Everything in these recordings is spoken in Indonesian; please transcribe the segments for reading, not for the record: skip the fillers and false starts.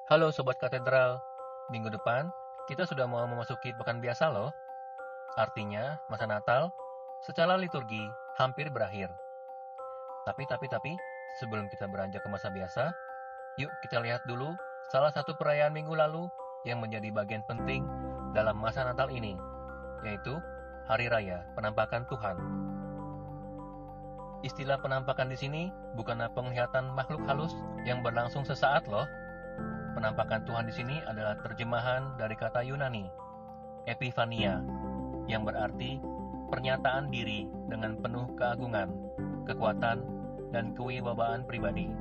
Halo Sobat Katedral, minggu depan kita sudah mau memasuki pekan biasa loh. Artinya masa Natal secara liturgi hampir berakhir. Tapi, sebelum kita beranjak ke masa biasa, yuk kita lihat dulu salah satu perayaan minggu lalu yang menjadi bagian penting dalam masa Natal ini, yaitu Hari Raya Penampakan Tuhan. Istilah penampakan di sini bukanlah penglihatan makhluk halus yang berlangsung sesaat loh. Penampakan Tuhan di sini adalah terjemahan dari kata Yunani, epifania, yang berarti pernyataan diri dengan penuh keagungan, kekuatan, dan kewibawaan pribadi.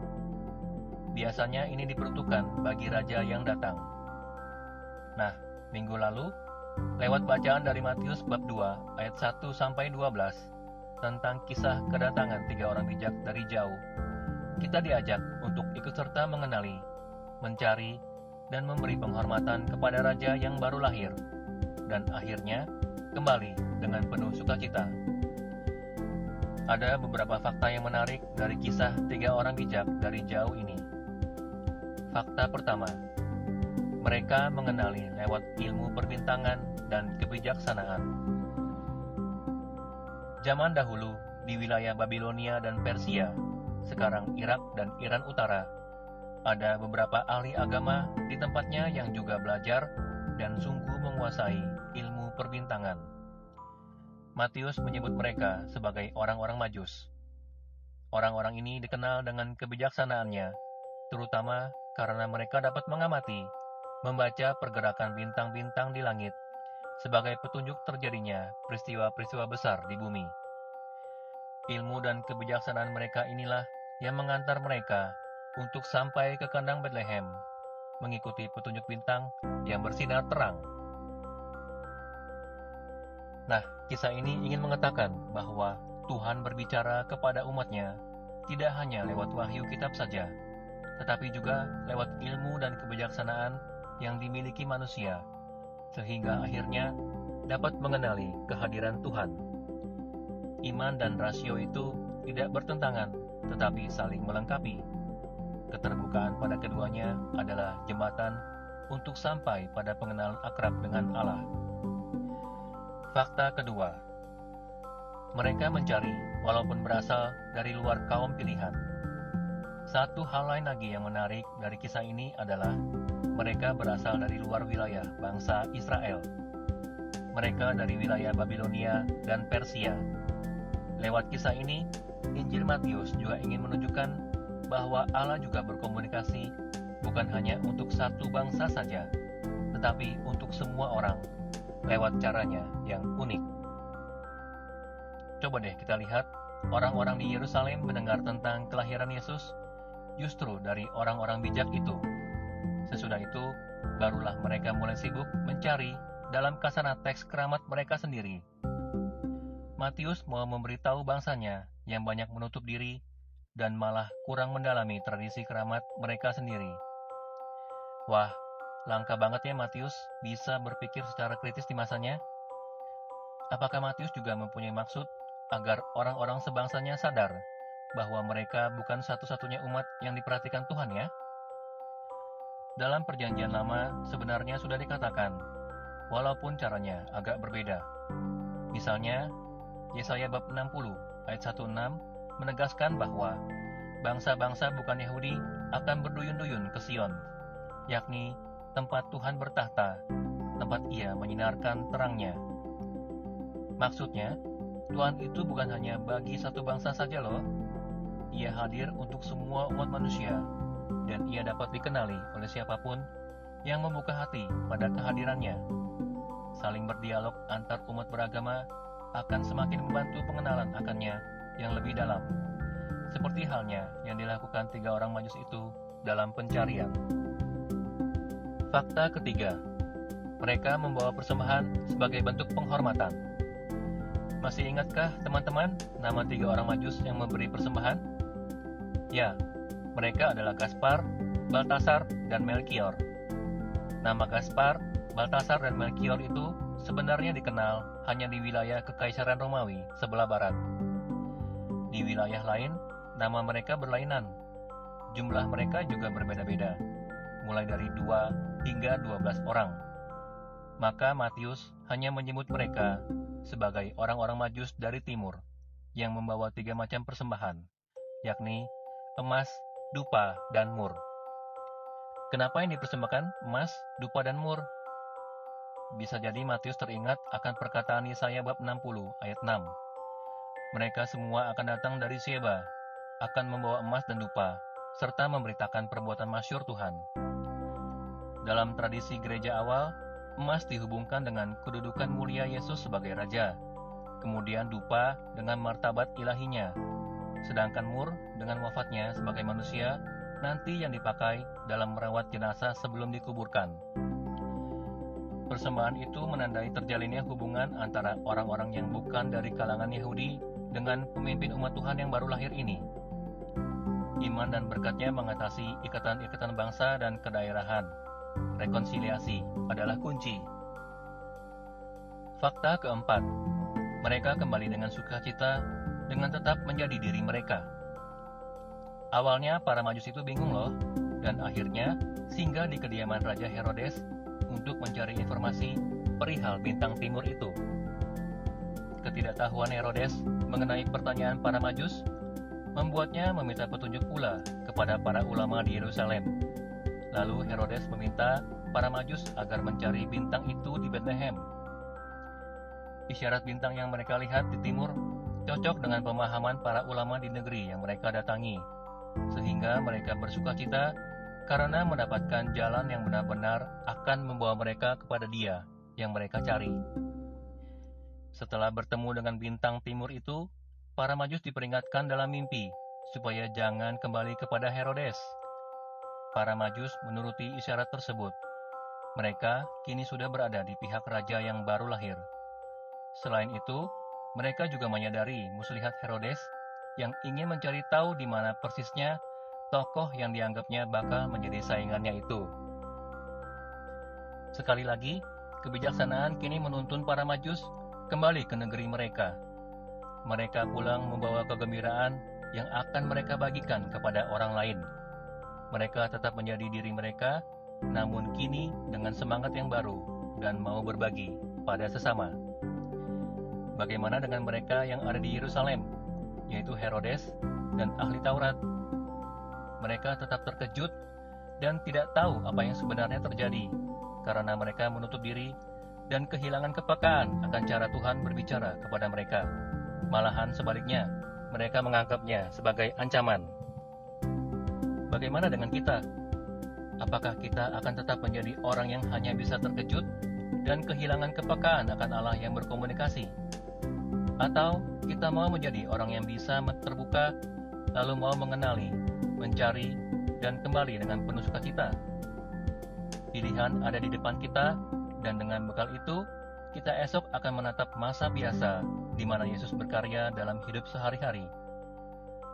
Biasanya ini diperuntukkan bagi raja yang datang. Nah, minggu lalu, lewat bacaan dari Matius bab 2 ayat 1-12 tentang kisah kedatangan 3 orang bijak dari jauh, kita diajak untuk ikut serta mengenali, mencari, dan memberi penghormatan kepada raja yang baru lahir, dan akhirnya kembali dengan penuh sukacita. Ada beberapa fakta yang menarik dari kisah 3 orang bijak dari jauh ini. Fakta pertama, mereka mengenali lewat ilmu perbintangan dan kebijaksanaan. Zaman dahulu, di wilayah Babilonia dan Persia, sekarang Irak dan Iran Utara, ada beberapa ahli agama di tempatnya yang juga belajar dan sungguh menguasai ilmu perbintangan. Matius menyebut mereka sebagai orang-orang Majus. Orang-orang ini dikenal dengan kebijaksanaannya, terutama karena mereka dapat mengamati, membaca pergerakan bintang-bintang di langit sebagai petunjuk terjadinya peristiwa-peristiwa besar di bumi. Ilmu dan kebijaksanaan mereka inilah yang mengantar mereka untuk sampai ke kandang Bethlehem, mengikuti petunjuk bintang yang bersinar terang. Nah, kisah ini ingin mengatakan bahwa Tuhan berbicara kepada umatnya tidak hanya lewat wahyu kitab saja, tetapi juga lewat ilmu dan kebijaksanaan yang dimiliki manusia, sehingga akhirnya dapat mengenali kehadiran Tuhan. Iman dan rasio itu tidak bertentangan, tetapi saling melengkapi. Keterbukaan pada keduanya adalah jembatan untuk sampai pada pengenalan akrab dengan Allah. Fakta kedua, mereka mencari walaupun berasal dari luar kaum pilihan. Satu hal lain lagi yang menarik dari kisah ini adalah mereka berasal dari luar wilayah bangsa Israel. Mereka dari wilayah Babilonia dan Persia. Lewat kisah ini, Injil Matius juga ingin menunjukkan bahwa Allah juga berkomunikasi bukan hanya untuk satu bangsa saja, tetapi untuk semua orang, lewat caranya yang unik. Coba deh kita lihat, orang-orang di Yerusalem mendengar tentang kelahiran Yesus justru dari orang-orang bijak itu. Sesudah itu, barulah mereka mulai sibuk mencari dalam kasanah teks keramat mereka sendiri. Matius mau memberitahu bangsanya yang banyak menutup diri dan malah kurang mendalami tradisi keramat mereka sendiri. Wah, langka banget ya Matius bisa berpikir secara kritis di masanya. Apakah Matius juga mempunyai maksud agar orang-orang sebangsanya sadar bahwa mereka bukan satu-satunya umat yang diperhatikan Tuhan ya? Dalam perjanjian lama sebenarnya sudah dikatakan, walaupun caranya agak berbeda. Misalnya, Yesaya bab 60 ayat 16 menegaskan bahwa bangsa-bangsa bukan Yahudi akan berduyun-duyun ke Sion, yakni tempat Tuhan bertahta, tempat Ia menyinarkan terangnya. Maksudnya, Tuhan itu bukan hanya bagi satu bangsa saja loh. Ia hadir untuk semua umat manusia, dan Ia dapat dikenali oleh siapapun yang membuka hati pada kehadirannya. Saling berdialog antar umat beragama akan semakin membantu pengenalan akannya yang lebih dalam, seperti halnya yang dilakukan 3 orang Majus itu dalam pencarian. Fakta ketiga, mereka membawa persembahan sebagai bentuk penghormatan. Masih ingatkah teman-teman nama 3 orang Majus yang memberi persembahan? Ya, mereka adalah Gaspar, Baltasar, dan Melkior. Nama Gaspar, Baltasar, dan Melkior itu sebenarnya dikenal hanya di wilayah Kekaisaran Romawi sebelah barat. Di wilayah lain, nama mereka berlainan. Jumlah mereka juga berbeda-beda. mulai dari 2 hingga 12 orang. Maka Matius hanya menyebut mereka sebagai orang-orang Majus dari timur yang membawa 3 macam persembahan, yakni emas, dupa, dan mur. Kenapa yang dipersembahkan emas, dupa, dan mur? Bisa jadi Matius teringat akan perkataan Yesaya bab 60 ayat 6. Mereka semua akan datang dari Sheba, akan membawa emas dan dupa, serta memberitakan perbuatan masyhur Tuhan. Dalam tradisi gereja awal, emas dihubungkan dengan kedudukan mulia Yesus sebagai Raja, kemudian dupa dengan martabat ilahinya, sedangkan mur dengan wafatnya sebagai manusia nanti yang dipakai dalam merawat jenazah sebelum dikuburkan. Persembahan itu menandai terjalinnya hubungan antara orang-orang yang bukan dari kalangan Yahudi dengan pemimpin umat Tuhan yang baru lahir ini. Iman dan berkatnya mengatasi ikatan-ikatan bangsa dan kedaerahan. Rekonsiliasi adalah kunci. Fakta keempat, mereka kembali dengan sukacita dengan tetap menjadi diri mereka. Awalnya para Majus itu bingung loh, dan akhirnya singgah di kediaman Raja Herodes untuk mencari informasi perihal bintang timur itu. Ketidaktahuan Herodes mengenai pertanyaan para Majus membuatnya meminta petunjuk pula kepada para ulama di Yerusalem. Lalu Herodes meminta para Majus agar mencari bintang itu di Betlehem. Isyarat bintang yang mereka lihat di timur cocok dengan pemahaman para ulama di negeri yang mereka datangi, sehingga mereka bersukacita karena mendapatkan jalan yang benar-benar akan membawa mereka kepada Dia yang mereka cari. Setelah bertemu dengan bintang timur itu, para Majus diperingatkan dalam mimpi supaya jangan kembali kepada Herodes. Para Majus menuruti isyarat tersebut. Mereka kini sudah berada di pihak raja yang baru lahir. Selain itu, mereka juga menyadari muslihat Herodes yang ingin mencari tahu di mana persisnya tokoh yang dianggapnya bakal menjadi saingannya itu. Sekali lagi, kebijaksanaan kini menuntun para Majus kembali ke negeri mereka. Mereka pulang membawa kegembiraan yang akan mereka bagikan kepada orang lain. Mereka tetap menjadi diri mereka, namun kini dengan semangat yang baru dan mau berbagi pada sesama. Bagaimana dengan mereka yang ada di Yerusalem, yaitu Herodes dan ahli Taurat? Mereka tetap terkejut dan tidak tahu apa yang sebenarnya terjadi, karena mereka menutup diri dan kehilangan kepekaan akan cara Tuhan berbicara kepada mereka. Malahan sebaliknya, mereka menganggapnya sebagai ancaman. Bagaimana dengan kita? Apakah kita akan tetap menjadi orang yang hanya bisa terkejut dan kehilangan kepekaan akan Allah yang berkomunikasi? Atau kita mau menjadi orang yang bisa terbuka, lalu mau mengenali, mencari, dan kembali dengan penuh sukacita? Pilihan ada di depan kita, dan dengan bekal itu, kita esok akan menatap masa biasa di mana Yesus berkarya dalam hidup sehari-hari.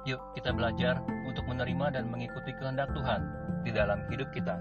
Yuk kita belajar untuk menerima dan mengikuti kehendak Tuhan di dalam hidup kita.